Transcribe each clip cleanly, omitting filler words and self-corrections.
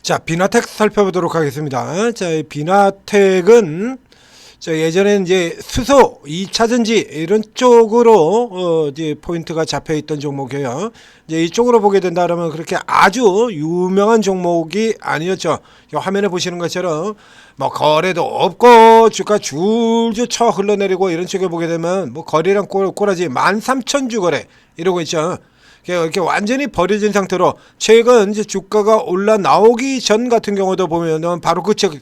자, 비나텍 살펴보도록 하겠습니다. 자, 이 비나텍은 예전에는 이제 수소, 2차 전지 이런 쪽으로 이제 포인트가 잡혀 있던 종목이에요. 이제 이쪽으로 보게 된다면 그렇게 아주 유명한 종목이 아니었죠. 이 화면에 보시는 것처럼 뭐 거래도 없고 주가 줄줄 쳐 흘러내리고 이런 쪽에 보게 되면 뭐 거래량 꼬라지 13,000주 거래 이러고 있죠. 이렇게 완전히 버려진 상태로 최근 이제 주가가 올라 나오기 전 같은 경우도 보면은 바로 그 전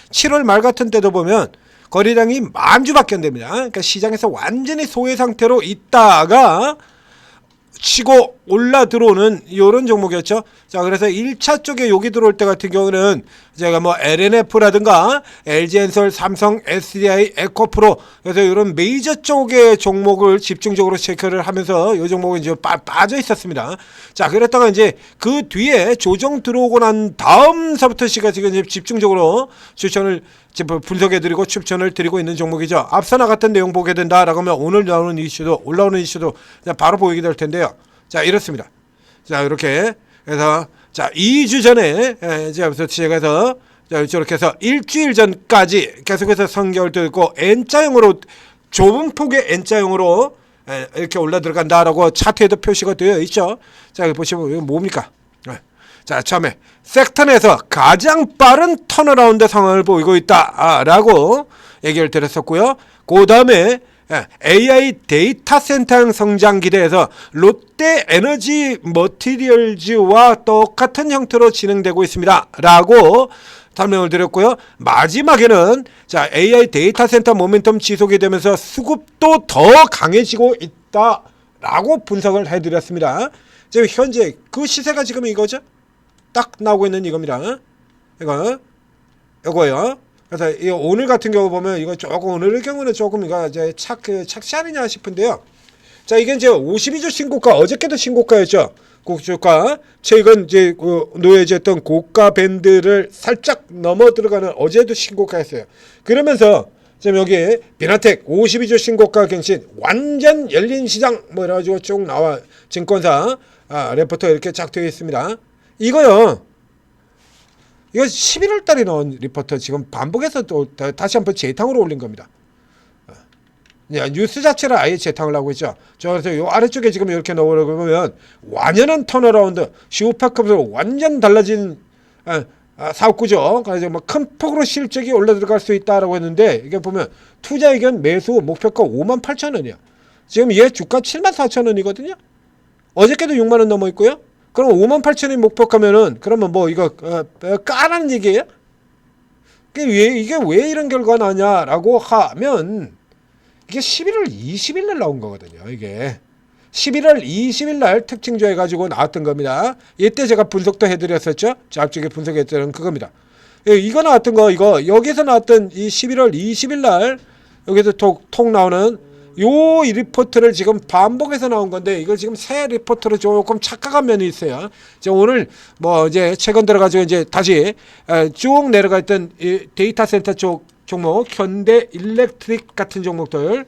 7월 말 같은 때도 보면 거래량이 10,000주밖에 안 됩니다. 그러니까 시장에서 완전히 소외 상태로 있다가 치고 올라 들어오는 이런 종목이었죠. 자, 그래서 1차 쪽에 여기 들어올 때 같은 경우는 제가 뭐 LNF라든가 LG엔솔, 삼성, SDI, 에코프로 그래서 이런 메이저 쪽의 종목을 집중적으로 체크를 하면서 이 종목은 이제 빠져 있었습니다. 자, 그랬다가 이제 그 뒤에 조정 들어오고 난 다음서부터 시가 지금 이제 집중적으로 추천을 분석해드리고 추천을 드리고 있는 종목이죠. 앞서 나갔던 내용 보게 된다라고 하면 오늘 나오는 이슈도 올라오는 이슈도 바로 보이게 될 텐데요. 자, 이렇습니다. 자, 이렇게 해서 자 2주 전에 이제부터 시작해서 자, 저렇게 해서 일주일 전까지 계속해서 성격을 있고 N자형으로 좁은 폭의 N자형으로 이렇게 올라 들어간다라고 차트에도 표시가 되어 있죠. 자, 보시면 이거 뭡니까? 자, 처음에 섹터 내에서 가장 빠른 턴어라운드 상황을 보이고 있다라고 얘기를 드렸었고요. 그 다음에 AI 데이터 센터 성장 기대에서 롯데 에너지 머티리얼즈와 똑같은 형태로 진행되고 있습니다 라고 설명을 드렸고요. 마지막에는 자 AI 데이터 센터 모멘텀 지속이 되면서 수급도 더 강해지고 있다라고 분석을 해드렸습니다. 지금 현재 그 시세가 지금 이거죠. 딱 나오고 있는 이겁니다. 이거요. 그래서 이 오늘 같은 경우 보면 이거 조금 오늘의 경우는 조금 이거 이제 착시 아니냐 싶은데요. 자, 이게 이제 52주 신고가 어저께도 신고가였죠. 국주가 최근 이제 노예졌던 고가 밴드를 살짝 넘어 들어가는 어제도 신고가였어요. 그러면서 지금 여기 비나텍 52주 신고가 경신 완전 열린 시장 뭐 이래가지고 쭉 나와 증권사 레포터 이렇게 쫙 되어 있습니다. 이거요. 이거 11월 달에 나온 리포터 지금 반복해서 또 다시 한번 재탕으로 올린 겁니다. 뉴스 자체를 아예 재탕을 하고 있죠. 그래서 이 아래쪽에 지금 이렇게 넣으려고 보면 완연한 턴어라운드, 슈퍼컵으로 완전 달라진 사업구조. 그래서 뭐 큰 폭으로 실적이 올라 들어갈 수 있다라고 했는데 이게 보면 투자 의견 매수 목표가 58,000원이야. 지금 얘 주가 74,000원이거든요. 어저께도 6만 원 넘어 있고요. 그럼 58,000원이 목표가면은 그러면 뭐 이거 까라는 얘기예요? 이게 왜 이런 결과가 나냐라고 하면 이게 11월 20일 날 나온 거거든요. 이게 11월 20일 날 특징조 해가지고 나왔던 겁니다. 이때 제가 분석도 해드렸었죠. 저 앞쪽에 분석했던 그겁니다. 이거 나왔던 거 이거 여기서 나왔던 이 11월 20일 날 여기서 톡 나오는 요 리포트를 지금 반복해서 나온 건데 이걸 지금 새 리포트로 조금 착각한 면이 있어요. 이제 오늘 뭐 이제 최근 들어가지고 이제 다시 쭉 내려가 있던 이 데이터 센터 쪽 종목 현대 일렉트릭 같은 종목들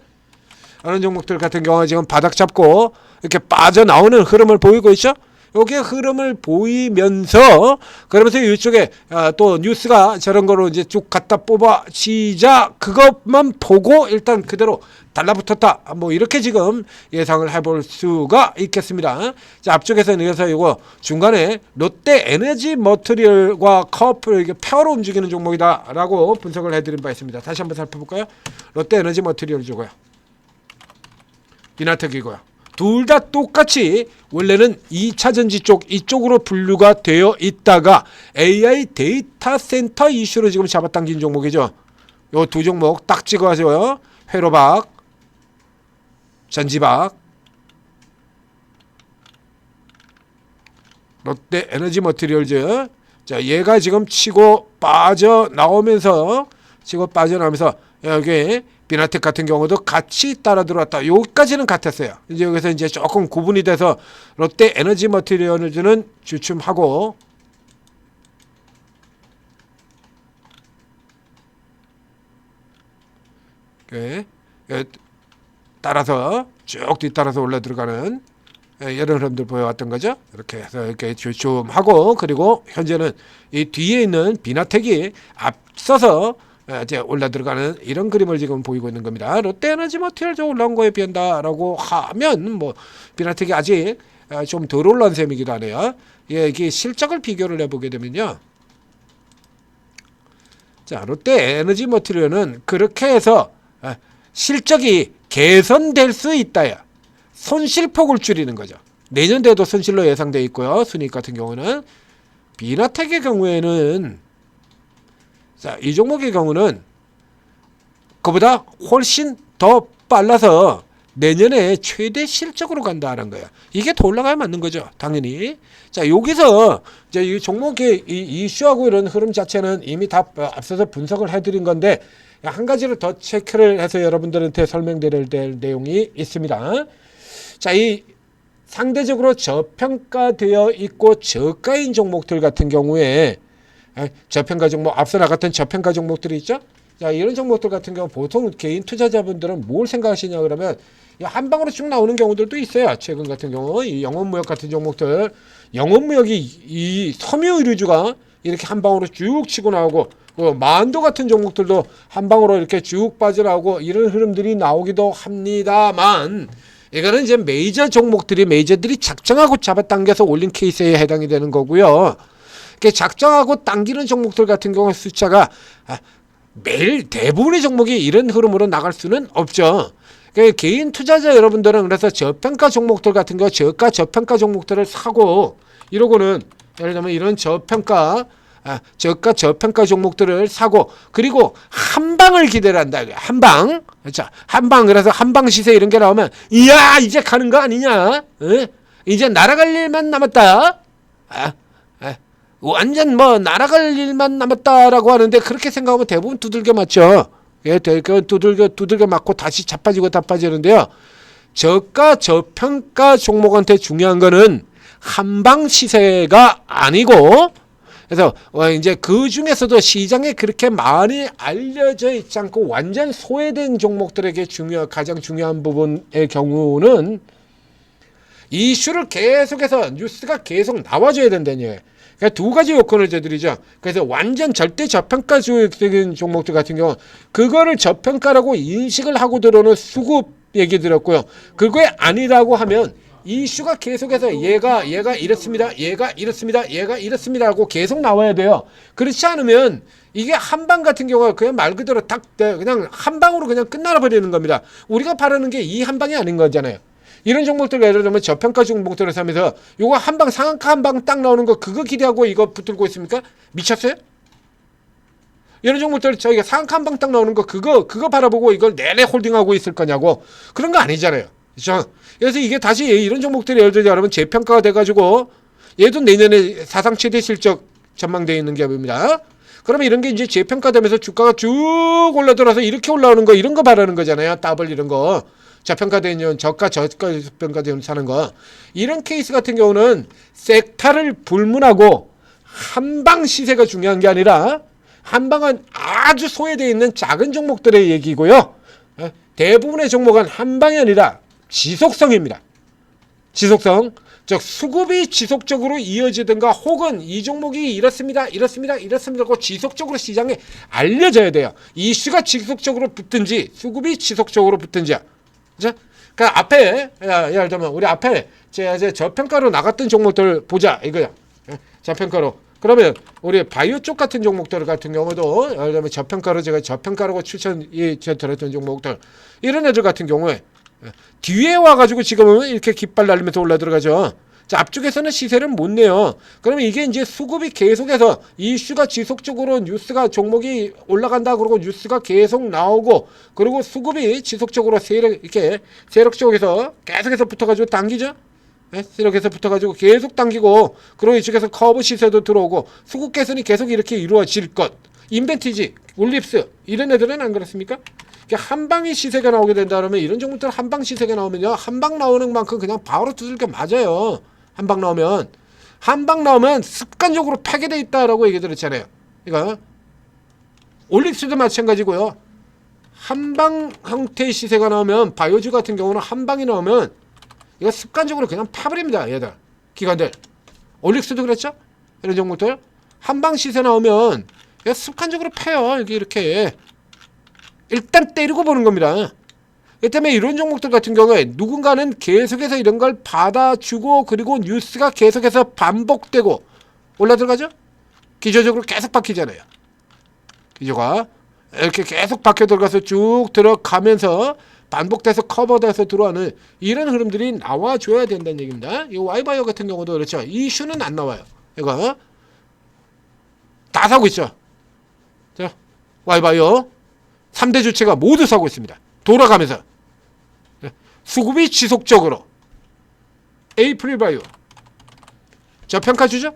이런 종목들 같은 경우 지금 바닥 잡고 이렇게 빠져나오는 흐름을 보이고 있죠. 여기에 흐름을 보이면서 그러면서 이쪽에 또 뉴스가 저런 거로 이제 쭉 갖다 뽑아지자 그것만 보고 일단 그대로 달라붙었다. 뭐 이렇게 지금 예상을 해볼 수가 있겠습니다. 자, 앞쪽에서는 그래서 이거 중간에 롯데 에너지 머티리얼과 커플 이게 페어로 움직이는 종목이다라고 분석을 해드린 바 있습니다. 다시 한번 살펴볼까요? 롯데 에너지 머티리얼이고요. 비나텍이고요. 둘 다 똑같이 원래는 2차 전지 쪽 이쪽으로 분류가 되어 있다가 AI 데이터 센터 이슈로 지금 잡아당긴 종목이죠. 요 두 종목 딱 찍어가지고요. 회로박, 전지박, 롯데 에너지 머티리얼즈. 자, 얘가 지금 치고 빠져나오면서 여기 비나텍 같은 경우도 같이 따라 들어왔다. 여기까지는 같았어요. 이제 여기서 이제 조금 구분이 돼서 롯데 에너지 머티리얼즈는 주춤하고 따라서 쭉 뒤따라서 올라 들어가는 이런 흐름들 보여왔던 거죠. 이렇게 해서 이렇게 좀 하고, 그리고 현재는 이 뒤에 있는 비나텍이 앞서서 이제 올라 들어가는 이런 그림을 지금 보이고 있는 겁니다. 롯데에너지 머티리얼 올라온 거에 비한다라고 하면 뭐 비나텍이 아직 좀 덜 올라온 셈이기도 하네요. 예, 이게 실적을 비교를 해보게 되면요. 자, 롯데에너지 머티리얼은 그렇게 해서 실적이 개선될 수 있다야. 손실폭을 줄이는 거죠. 내년도에도 손실로 예상되어 있고요. 순이익 같은 경우는. 비나텍의 경우에는, 자, 이 종목의 경우는 그보다 훨씬 더 빨라서 내년에 최대 실적으로 간다는 거야. 이게 더 올라가야 맞는 거죠. 당연히. 자, 여기서 이제 이 종목의 이 이슈하고 이런 흐름 자체는 이미 다 앞서서 분석을 해드린 건데, 한 가지를 더 체크를 해서 여러분들한테 설명드릴 내용이 있습니다. 자, 이 상대적으로 저평가되어 있고 저가인 종목들 같은 경우에, 저평가 종목, 앞서 나갔던 저평가 종목들이 있죠. 자, 이런 종목들 같은 경우 보통 개인 투자자분들은 뭘 생각하시냐 그러면 한 방으로 쭉 나오는 경우들도 있어요. 최근 같은 경우 이 영업무역 같은 종목들, 영업무역이 이 섬유의류주가 이렇게 한 방으로 쭉 치고 나오고, 만도 같은 종목들도 한 방으로 이렇게 쭉 빠져나오고 이런 흐름들이 나오기도 합니다만, 이거는 이제 메이저들이 작정하고 잡아당겨서 올린 케이스에 해당이 되는 거고요. 작정하고 당기는 종목들 같은 경우 숫자가 매일 대부분의 종목이 이런 흐름으로 나갈 수는 없죠. 개인 투자자 여러분들은 그래서 저평가 종목들 같은 경우 저평가 종목들을 사고, 이러고는 예를 들면 이런 저가 저평가 종목들을 사고, 그리고 한방을 기대를 한다. 한방. 자, 한방. 그래서 한방 시세 이런 게 나오면, 이야, 이제 가는 거 아니냐? 이제 날아갈 일만 남았다. 완전 뭐 날아갈 일만 남았다라고 하는데, 그렇게 생각하면 대부분 두들겨 맞죠. 예, 두들겨 맞고 다시 자빠지고 다 빠지는데요. 저가 저평가 종목한테 중요한 거는 한방 시세가 아니고, 그래서 이제 그 중에서도 시장에 그렇게 많이 알려져 있지 않고 완전 소외된 종목들에게 가장 중요한 부분의 경우는 이슈를 계속해서 뉴스가 계속 나와줘야 된다는 얘기예요. 그러니까 두 가지 요건을 저드리죠. 그래서 완전 절대 저평가적인 종목들 같은 경우 그거를 저평가라고 인식을 하고 들어오는 수급 얘기 들었고요. 그거에 아니라고 하면 이슈가 계속해서 얘가 이렇습니다. 얘가 이렇습니다 하고 계속 나와야 돼요. 그렇지 않으면 이게 한방 같은 경우가 그냥 말 그대로 딱 그냥 한방으로 그냥 끝나라 버리는 겁니다. 우리가 바라는 게 이 한방이 아닌 거잖아요. 이런 종목들 예를 들면 저평가 종목들을 사면서 요거 한방 상한가 한방 딱 나오는 거 그거 기대하고 이거 붙들고 있습니까? 미쳤어요? 이런 종목들 저희가 상한가 한방 딱 나오는 거 그거 바라보고 이걸 내내 홀딩하고 있을 거냐고. 그런 거 아니잖아요. 그렇죠? 그래서 이게 다시 이런 종목들이 예를 들어 여러분 재평가가 돼가지고 얘도 내년에 사상 최대 실적 전망되어 있는 기업입니다. 그러면 이런 게 이제 재평가되면서 주가가 쭉 올라들어서 이렇게 올라오는 거 이런 거 바라는 거잖아요. 더블 이런 거. 저평가된 저가 저평가된 사는 거. 이런 케이스 같은 경우는 섹터를 불문하고 한방 시세가 중요한 게 아니라 한방은 아주 소외되어 있는 작은 종목들의 얘기고요. 대부분의 종목은 한방이 아니라 지속성입니다. 지속성. 즉 수급이 지속적으로 이어지든가 혹은 이 종목이 이렇습니다 하고 지속적으로 시장에 알려져야 돼요. 이슈가 지속적으로 붙든지 수급이 지속적으로 붙든지. 그렇죠? 그러니까 앞에 예를 들면 우리 앞에 이제 저평가로 나갔던 종목들 보자 이거야. 저평가로. 그러면 우리 바이오 쪽 같은 종목들 같은 경우도 예를 들면 저평가로 제가 저평가라고 드렸던 종목들 이런 애들 같은 경우에 뒤에 와가지고 지금은 이렇게 깃발 날리면서 올라 들어가죠. 자, 앞쪽에서는 시세를 못 내요. 그러면 이게 이제 수급이 계속해서 이슈가 지속적으로 뉴스가 종목이 올라간다 그러고 뉴스가 계속 나오고 그리고 수급이 지속적으로 세력적에서 계속해서 붙어가지고 당기죠. 세력에서 붙어가지고 계속 당기고 그리고 이쪽에서 커브 시세도 들어오고 수급 개선이 계속 이렇게 이루어질 것. 인벤티지, 올립스 이런 애들은 안 그렇습니까? 한방이 시세가 나오게 된다 그러면 이런 종목들 한방 시세가 나오면요 한방 나오는 만큼 그냥 바로 두들겨 맞아요. 한방 나오면 습관적으로 파괴되어 있다라고 얘기 드렸잖아요. 그러니까 올릭스도 마찬가지고요. 한방 형태의 시세가 나오면 바이오주 같은 경우는 한방이 나오면 이거 습관적으로 그냥 파버립니다. 얘들 기관들. 올릭스도 그랬죠? 이런 종목들 한방 시세 나오면 이거 습관적으로 패요. 여기 이렇게 일단 때리고 보는 겁니다. 이 때문에 이런 종목들 같은 경우에 누군가는 계속해서 이런 걸 받아주고 그리고 뉴스가 계속해서 반복되고 올라 들어가죠? 기저적으로 계속 박히잖아요. 기저가 이렇게 계속 박혀 들어가서 쭉 들어가면서 반복돼서 커버돼서 들어가는 이런 흐름들이 나와줘야 된다는 얘기입니다. 이 와이바이오 같은 경우도 그렇죠. 이슈는 안 나와요. 이거 다 사고 있죠. 자, 와이바이오 3대 주체가 모두 사고 있습니다. 돌아가면서 수급이 지속적으로 에이프릴바이오 저평가주죠?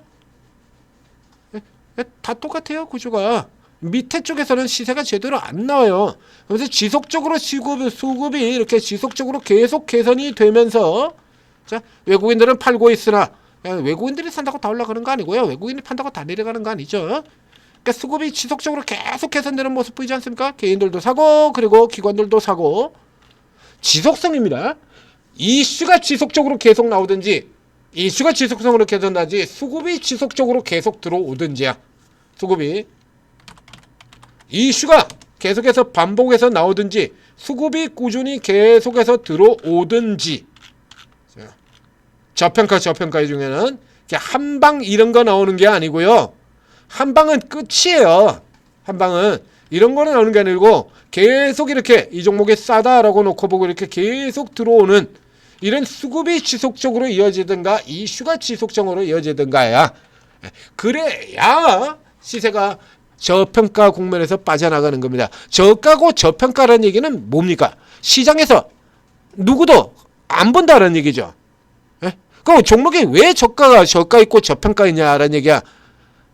다 똑같아요. 구조가 밑에 쪽에서는 시세가 제대로 안 나와요. 그래서 지속적으로 수급이 이렇게 지속적으로 계속 개선이 되면서 자, 외국인들은 팔고 있으나 외국인들이 산다고 다 올라가는 거 아니고요. 외국인이 판다고 다 내려가는 거 아니죠. 그러니까 수급이 지속적으로 계속 개선되는 모습 보이지 않습니까? 개인들도 사고 그리고 기관들도 사고 지속성입니다. 이슈가 지속적으로 계속 나오든지 이슈가 지속성으로 계속 나지 수급이 지속적으로 계속 들어오든지야. 수급이 이슈가 계속해서 반복해서 나오든지 수급이 꾸준히 계속해서 들어오든지 저평가의 중에는 한방 이런 거 나오는 게 아니고요. 한방은 끝이에요. 한방은 이런 거는 나오는 게 아니고 계속 이렇게 이 종목이 싸다라고 놓고 보고 이렇게 계속 들어오는 이런 수급이 지속적으로 이어지든가 이슈가 지속적으로 이어지든가야. 그래야 시세가 저평가 국면에서 빠져나가는 겁니다. 저가고 저평가라는 얘기는 뭡니까? 시장에서 누구도 안 본다는 얘기죠. 그럼 종목이 왜 저가 있고 저평가 있냐라는 얘기야.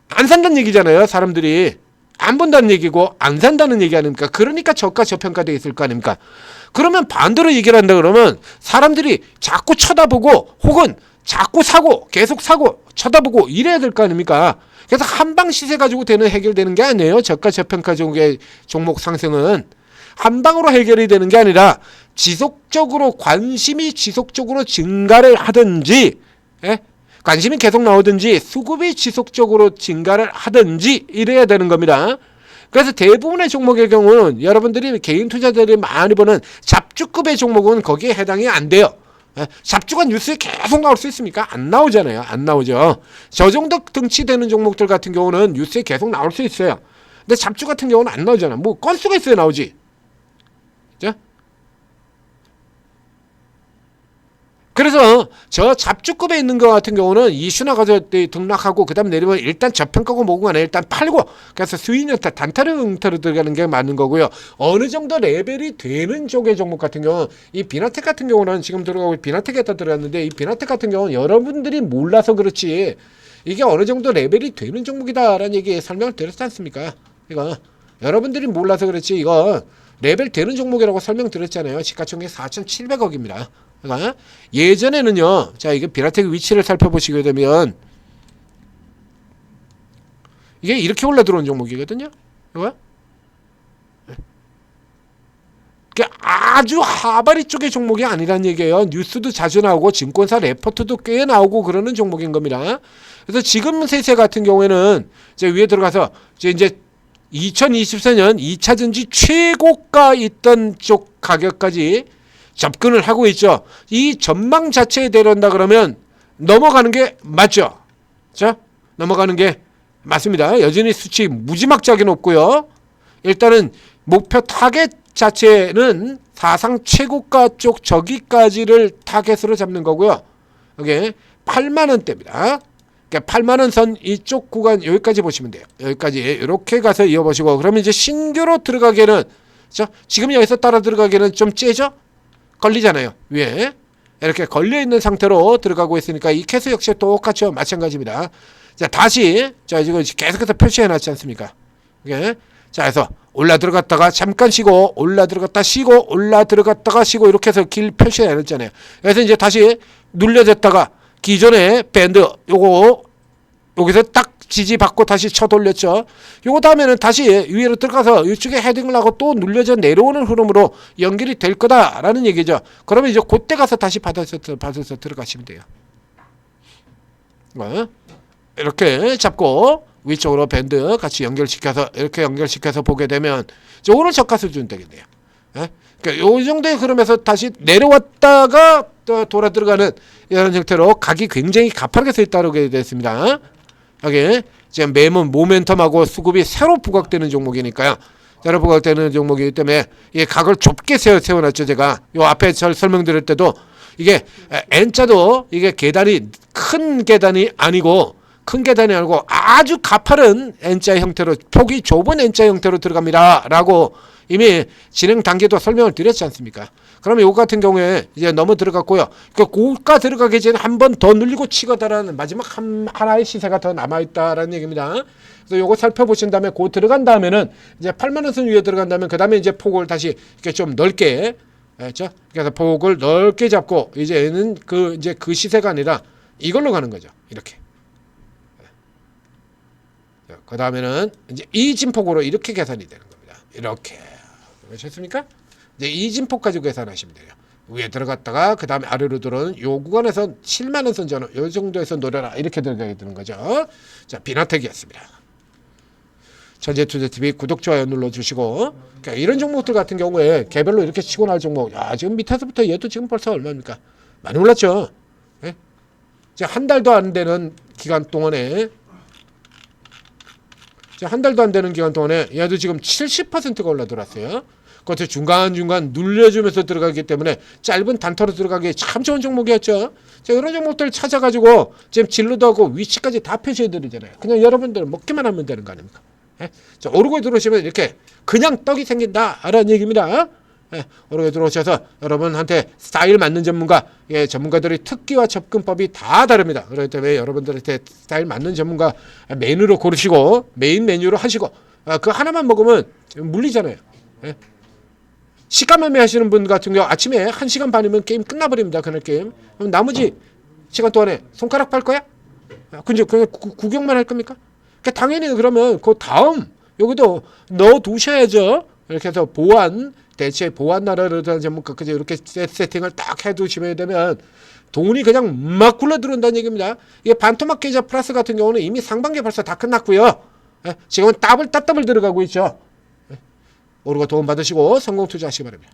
안 산다는 얘기잖아요. 사람들이 안 본다는 얘기고 안 산다는 얘기 아닙니까? 그러니까 저가 저평가 되어 있을 거 아닙니까? 그러면 반대로 얘기를 한다 그러면 사람들이 자꾸 쳐다보고 혹은 자꾸 사고 계속 사고 쳐다보고 이래야 될 거 아닙니까? 그래서 한방 시세 가지고 해결되는 게 아니에요. 저가 저평가 종목 상승은 한방으로 해결이 되는 게 아니라 지속적으로 관심이 지속적으로 증가를 하든지 관심이 계속 나오든지 수급이 지속적으로 증가를 하든지 이래야 되는 겁니다. 그래서 대부분의 종목의 경우는 여러분들이 개인 투자자들이 많이 보는 잡주급의 종목은 거기에 해당이 안 돼요. 잡주가 뉴스에 계속 나올 수 있습니까? 안 나오잖아요. 안 나오죠. 저 정도 등치되는 종목들 같은 경우는 뉴스에 계속 나올 수 있어요. 근데 잡주 같은 경우는 안 나오잖아. 뭐 건수가 있어야 나오지. 자? 그래서 저 잡주급에 있는 것 같은 경우는 이슈나 가서 등락하고 그 다음 내리면 일단 저평가고 뭐고 간에 일단 팔고 그래서 수익연타 단타로 응타로 들어가는 게 맞는 거고요. 어느 정도 레벨이 되는 쪽의 종목 같은 경우 이 비나텍 같은 경우는 지금 들어가고 비나텍에다 들어갔는데 이 비나텍 같은 경우는 여러분들이 몰라서 그렇지 이게 어느 정도 레벨이 되는 종목이다라는 얘기 설명을 드렸지 않습니까? 이거 여러분들이 몰라서 그렇지 이거 레벨 되는 종목이라고 설명드렸잖아요. 시가총액 4,700억입니다. 그러니까 예전에는요. 자, 이게 비나텍 위치를 살펴보시게 되면 이게 이렇게 올라 들어온 종목이거든요. 이거 아주 하바리 쪽의 종목이 아니란 얘기예요. 뉴스도 자주 나오고 증권사 레포트도 꽤 나오고 그러는 종목인 겁니다. 그래서 지금 세세 같은 경우에는 이제 위에 들어가서 이제 2024년 2차전지 최고가 있던 쪽 가격까지 접근을 하고 있죠. 이 전망 자체에 대한다 그러면 넘어가는 게 맞죠. 자, 넘어가는 게 맞습니다. 여전히 수치 무지막지하게 높고요. 일단은 목표 타겟 자체는 사상 최고가 쪽 저기까지를 타겟으로 잡는 거고요. 이게 8만 원대입니다. 그러니까 8만 원 선 이쪽 구간 여기까지 보시면 돼요. 여기까지 이렇게 가서 이어보시고 그러면 이제 신규로 들어가기에는 지금 여기서 따라 들어가기에는 좀 째죠? 걸리잖아요. 위에 이렇게 걸려있는 상태로 들어가고 있으니까 이 캐스 역시 똑같죠. 마찬가지입니다. 자, 다시 자, 지금 계속해서 표시해놨지 않습니까? 이게 자, 그래서 올라 들어갔다가 잠깐 쉬고 올라 들어갔다 쉬고 올라 들어갔다가 쉬고 이렇게 해서 길 표시해놨잖아요. 그래서 이제 다시 눌려졌다가 기존의 밴드 요거 여기서 딱 지지받고 다시 쳐돌렸죠. 요거 다음에는 다시 위로 들어가서 이쪽에 헤딩을 하고 또 눌려져 내려오는 흐름으로 연결이 될 거다라는 얘기죠. 그러면 이제 그때 가서 다시 받아서 들어가시면 돼요. 이렇게 잡고 위쪽으로 밴드 같이 연결시켜서 이렇게 연결시켜서 보게 되면 오늘 저가 수준 되겠네요. 그러니까 요 정도의 흐름에서 다시 내려왔다가 또 돌아 들어가는 이런 형태로 각이 굉장히 가파르게 서 있다고 됐습니다. 여기 지금 매번 모멘텀하고 수급이 새로 부각되는 종목이니까요. 새로 부각되는 종목이기 때문에 이 각을 좁게 세워놨죠. 제가 요 앞에 잘 설명드릴 때도 이게 N자도 이게 계단이 큰 계단이 아니고 아주 가파른 N자 형태로 폭이 좁은 N자 형태로 들어갑니다 라고 이미 진행 단계도 설명을 드렸지 않습니까? 그러면 요거 같은 경우에 이제 너무 들어갔고요. 그 고가 들어가기 전에 한 번 더 눌리고 치거다라는 마지막 하나의 시세가 더 남아있다라는 얘기입니다. 그래서 요거 살펴보신 다음에 고 들어간 다음에는 이제 8만원 선 위에 들어간 다음에 그 다음에 이제 폭을 다시 이렇게 좀 넓게, 그렇죠? 그래서 폭을 넓게 잡고 이제는 그 시세가 아니라 이걸로 가는 거죠. 이렇게. 그 다음에는 이제 이진폭으로 이렇게 계산이 되는 겁니다. 이렇게. 되셨습니까? 이제 이진폭 가지고 계산하시면 돼요. 위에 들어갔다가 그 다음에 아래로 들어오는 요 구간에서 7만원 선 전후 요 정도에서 노려라 이렇게 들어가게 되는 거죠. 자, 비나텍이었습니다. 천재투자TV 구독, 좋아요 눌러주시고, 그러니까 이런 종목들 같은 경우에 개별로 이렇게 치고 날 종목, 지금 밑에서부터 얘도 지금 벌써 얼마입니까? 많이 올랐죠. 예? 한 달도 안 되는 기간 동안에 한 달도 안 되는 기간 동안에 얘도 지금 70%가 올라들었어요. 그것도 중간중간 눌려주면서 들어가기 때문에 짧은 단타로 들어가기 참 좋은 종목이었죠. 자, 이런 종목들 찾아가지고 지금 진로도 하고 위치까지 다 표시해드리잖아요. 그냥 여러분들 먹기만 하면 되는 거 아닙니까? 예? 자, 오르고 들어오시면 이렇게 그냥 떡이 생긴다라는 얘기입니다. 예, 오르고 들어오셔서 여러분한테 스타일 맞는 전문가, 전문가들의 특기와 접근법이 다 다릅니다. 그렇기 때문에 여러분들한테 스타일 맞는 전문가 메뉴로 고르시고 메인 메뉴로 하시고, 그 하나만 먹으면 물리잖아요. 예? 시간 매매 하시는 분 같은 경우 아침에 1시간 반이면 게임 끝나버립니다. 그날 게임. 그럼 나머지 시간 동안에 손가락 빨 거야? 그냥 구경만 할 겁니까? 그러니까 당연히 그러면 그 다음 여기도 넣어 두셔야죠. 이렇게 해서 대체 보안 나라를 전문가까지 이렇게 세팅을 딱 해두시면 되면 돈이 그냥 막 굴러 들어온다는 얘기입니다. 이게 반토막 계좌 플러스 같은 경우는 이미 상반기 벌써 다 끝났고요. 지금은 따블 들어가고 있죠. 오르고 도움 받으시고 성공 투자하시기 바랍니다.